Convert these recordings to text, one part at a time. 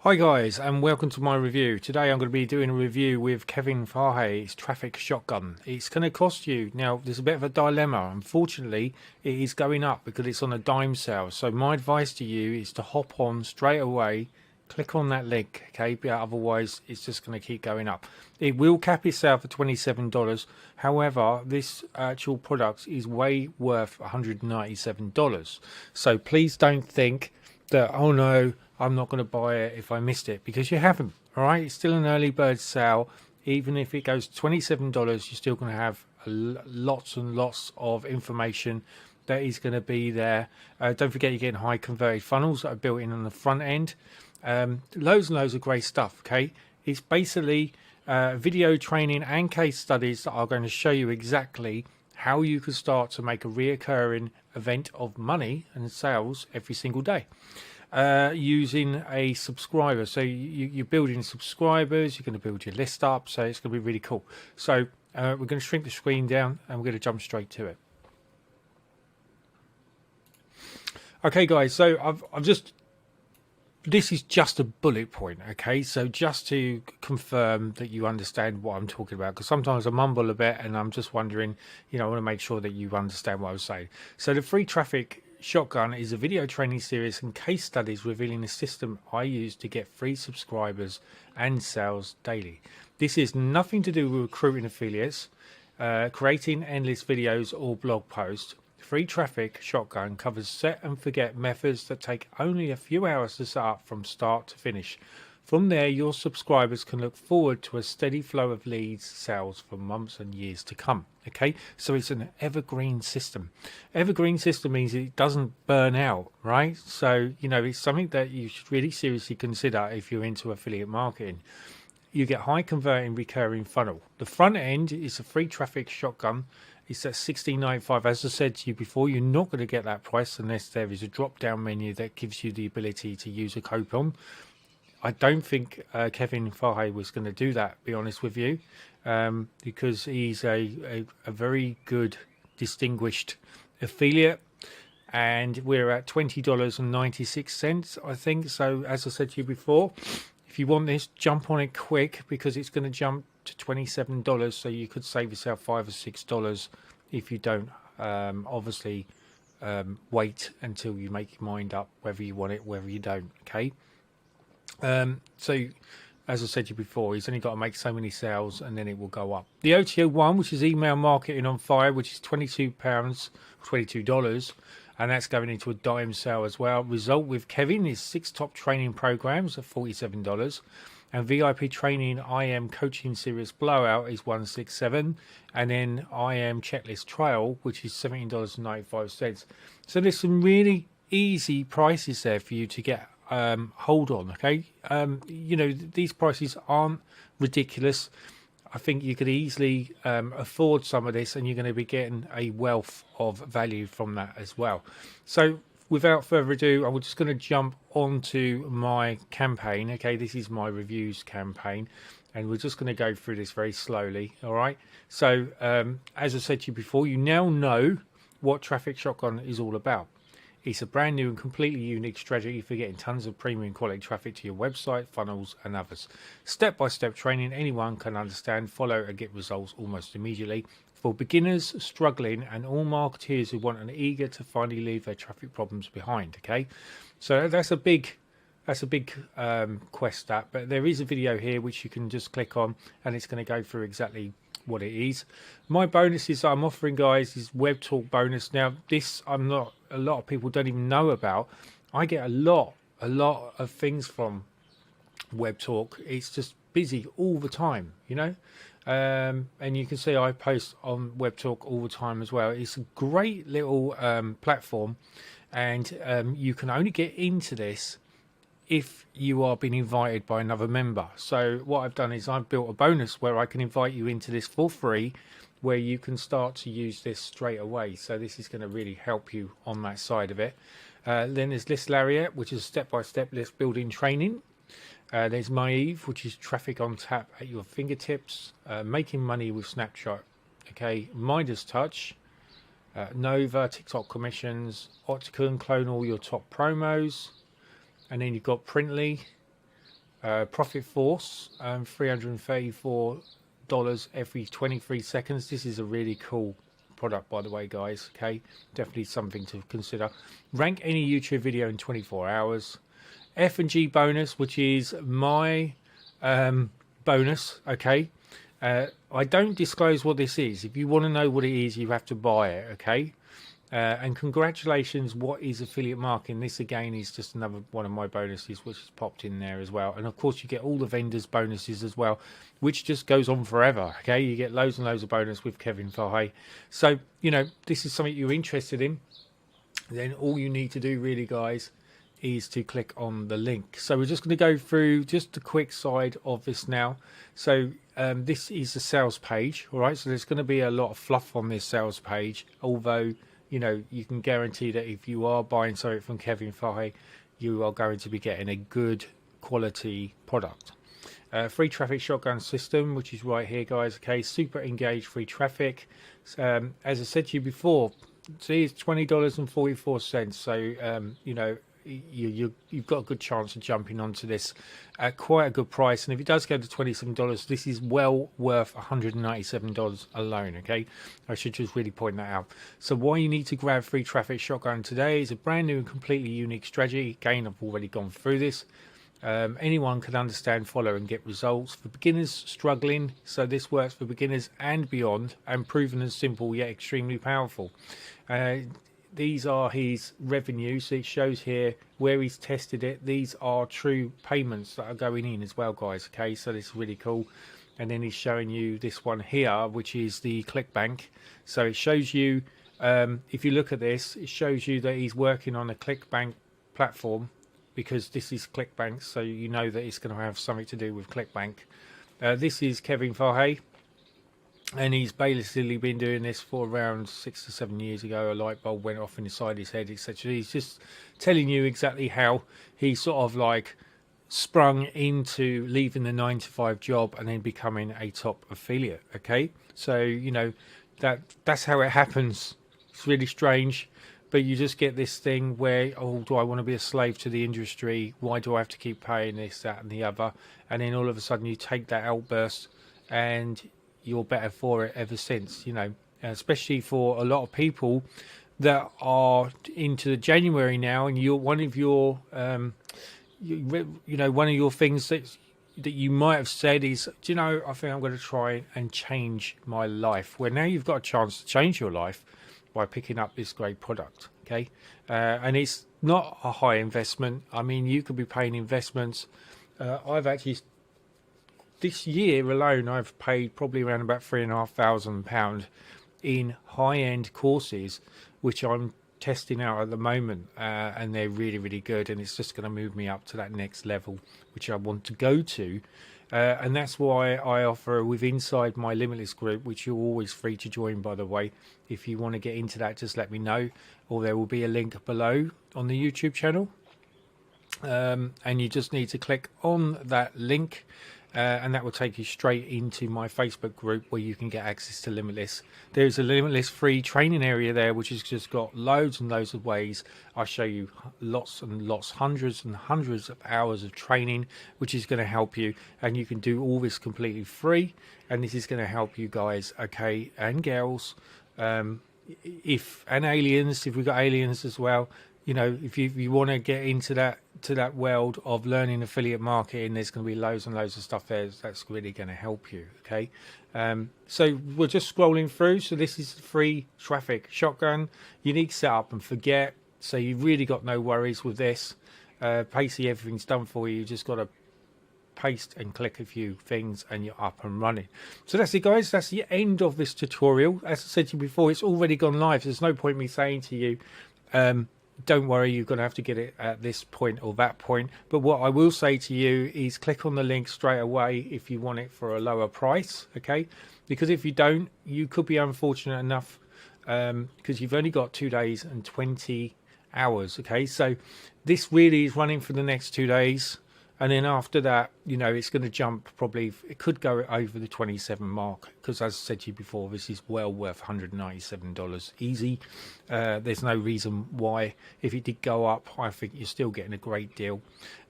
Hi guys, and welcome to my review. Today I'm going to be doing a review with Kevin Fahey's traffic shotgun. It's going to cost you, now there's a bit of a dilemma. Unfortunately, it is going up because it's on a dime sale. So my advice to you is to hop on straight away, click on that link, okay? But otherwise it's just going to keep going up. It will cap itself at $27. However, this actual product is way worth $197. So please don't think that, oh no, I'm not going to buy it if I missed it, because you haven't. All right, it's still an early bird sale. Even if it goes $27, you're still going to have lots and lots of information that is going to be there. Don't forget, you're getting high converted funnels that are built in on the front end. Loads and loads of great stuff. Okay, it's basically video training and case studies that are going to show you exactly how you can start to make a reoccurring event of money and sales every single day. Using a subscriber. So you're building subscribers, you're going to build your list up, so it's going to be really cool. So we're going to shrink the screen down and we're going to jump straight to it. Okay guys, so I've just, this is just a bullet point, okay? So just to confirm that you understand what I'm talking about, because sometimes I mumble a bit and I'm just wondering, I want to make sure that you understand what I was saying. So the free traffic shotgun is a video training series and case studies revealing the system I use to get free subscribers and sales daily. This is nothing to do with recruiting affiliates, creating endless videos or blog posts. Free traffic shotgun covers set and forget methods that take only a few hours to set up from start to finish. From there, your subscribers can look forward to a steady flow of leads, sales for months and years to come. Okay, so it's an evergreen system. Evergreen system means it doesn't burn out, right? So, it's something that you should really seriously consider if you're into affiliate marketing. You get high converting recurring funnel. The front end is a free traffic shotgun. It's at $16.95. As I said to you before, you're not going to get that price unless there is a drop down menu that gives you the ability to use a coupon. I don't think Kevin Fahey was going to do that, be honest with you, because he's a very good, distinguished affiliate, and we're at $20.96, I think. So as I said to you before, if you want this, jump on it quick, because it's going to jump to $27, so you could save yourself $5 or $6 if you don't obviously wait until you make your mind up whether you want it, whether you don't, okay? So as I said to you before, he's only got to make so many sales and then it will go up. The OTO one, which is email marketing on fire, which is £22, $22, and that's going into a dime sale as well. Result with Kevin is 6 top training programs at $47, and VIP training IM coaching series blowout is $167, and then IM checklist trial, which is $17.95. So there's some really easy prices there for you to get hold on, okay? These prices aren't ridiculous. I think you could easily afford some of this, and you're going to be getting a wealth of value from that as well. So without further ado, I'm just going to jump onto my campaign. Okay, this is my reviews campaign, and we're just going to go through this very slowly. All right, so as I said to you before, you now know what Traffic Shotgun is all about. It's a brand new and completely unique strategy for getting tons of premium quality traffic to your website, funnels and others. Step-by-step training anyone can understand, follow and get results almost immediately. For beginners, struggling and all marketeers who want and eager to finally leave their traffic problems behind. Okay, so that's a big quest, that, but there is a video here which you can just click on and it's going to go through exactly what it is. My bonuses I'm offering, guys, is Web Talk bonus. Now this a lot of people don't even know about. I get a lot of things from Web Talk. It's just busy all the time, and you can see I post on Web Talk all the time as well. It's a great little platform, and you can only get into this if you are being invited by another member. So what I've done is I've built a bonus where I can invite you into this for free, where you can start to use this straight away. So this is going to really help you on that side of it. Then there's List Lariat, which is step-by-step list building training. There's Maeve, which is traffic on tap at your fingertips. Making money with Snapshot. Okay, Midas Touch. Nova, TikTok commissions. Opticon, clone all your top promos. And then you've got Printly, Profit Force, $334 every 23 seconds. This is a really cool product, by the way, guys. Okay, definitely something to consider. Rank any YouTube video in 24 hours. F&G bonus, which is my bonus. Okay, I don't disclose what this is. If you want to know what it is, you have to buy it. Okay. And congratulations, what is affiliate marketing? This again is just another one of my bonuses which has popped in there as well. And of course you get all the vendors bonuses as well, which just goes on forever. Okay, you get loads and loads of bonus with Kevin Fahey. So you know, this is something you're interested in, then all you need to do really, guys, is to click on the link. So we're just going to go through just a quick side of this now. So this is the sales page. All right, so there's going to be a lot of fluff on this sales page, although you know, you can guarantee that if you are buying something from Kevin Fahey, you are going to be getting a good quality product. Free traffic shotgun system, which is right here, guys. Okay, super engaged free traffic. As I said to you before, see, it's $20.44. So you know, you've got a good chance of jumping onto this at quite a good price. And if it does go to $27, this is well worth $197 alone. Okay, I should just really point that out. So why you need to grab free traffic shotgun today is a brand new and completely unique strategy. Again, I've already gone through this. Anyone can understand, follow and get results. For beginners struggling, so this works for beginners and beyond, and proven and simple yet extremely powerful. These are his revenue, so it shows here where he's tested it. These are true payments that are going in as well, guys. Okay, so this is really cool. And then he's showing you this one here, which is the ClickBank. So it shows you, if you look at this, it shows you that he's working on a ClickBank platform, because this is ClickBank, so you know that it's going to have something to do with ClickBank. This is Kevin Fahey. And he's basically been doing this for around 6 to 7 years ago. A light bulb went off inside his head, etc. He's just telling you exactly how he sort of like sprung into leaving the 9-to-5 job and then becoming a top affiliate. Okay, so you know that's how it happens. It's really strange, but you just get this thing where, oh, do I want to be a slave to the industry? Why do I have to keep paying this, that, and the other? And then all of a sudden you take that outburst and you're better for it ever since, you know, especially for a lot of people that are into January now, and you're one of your you know, one of your things that you might have said is, do you know, I think I'm going to try and change my life. Well, now you've got a chance to change your life by picking up this great product. Okay, and it's not a high investment. I mean, you could be paying investments. I've actually, this year alone, I've paid probably around about £3,500 in high-end courses, which I'm testing out at the moment, and they're really, really good. And it's just going to move me up to that next level, which I want to go to. And that's why I offer with inside my Limitless group, which you're always free to join, by the way. If you want to get into that, just let me know, or there will be a link below on the YouTube channel. And you just need to click on that link, and that will take you straight into my Facebook group where you can get access to Limitless. There's a Limitless free training area there, which has just got loads and loads of ways. I show you lots and lots, hundreds and hundreds of hours of training, which is going to help you, and you can do all this completely free. And this is going to help you guys, okay, and girls, and aliens, if we've got aliens as well. You know, if you want to get into that world of learning affiliate marketing, there's going to be loads and loads of stuff there that's really going to help you. Okay, so we're just scrolling through. So this is free traffic shotgun, unique setup and forget. So you've really got no worries with this. Basically, everything's done for you. You just got to paste and click a few things and you're up and running. So that's it, guys. That's the end of this tutorial. As I said to you before, it's already gone live. There's no point me saying to you, don't worry, you're going to have to get it at this point or that point. But what I will say to you is click on the link straight away if you want it for a lower price, okay? Because if you don't, you could be unfortunate enough, because you've only got 2 days and 20 hours, okay? So this really is running for the next 2 days. And then after that, you know, it's going to jump probably, it could go over the 27 mark, because as I said to you before, this is well worth $197 easy. There's no reason why. If it did go up, I think you're still getting a great deal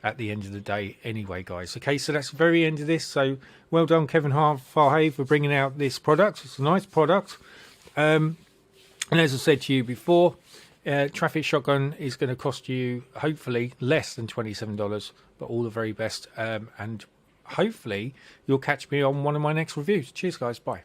at the end of the day anyway, guys. Okay, so that's the very end of this. So well done, Kevin Farhay, for bringing out this product. It's a nice product. And as I said to you before, Traffic Shotgun is going to cost you hopefully less than $27, but all the very best, and hopefully you'll catch me on one of my next reviews. Cheers guys, bye.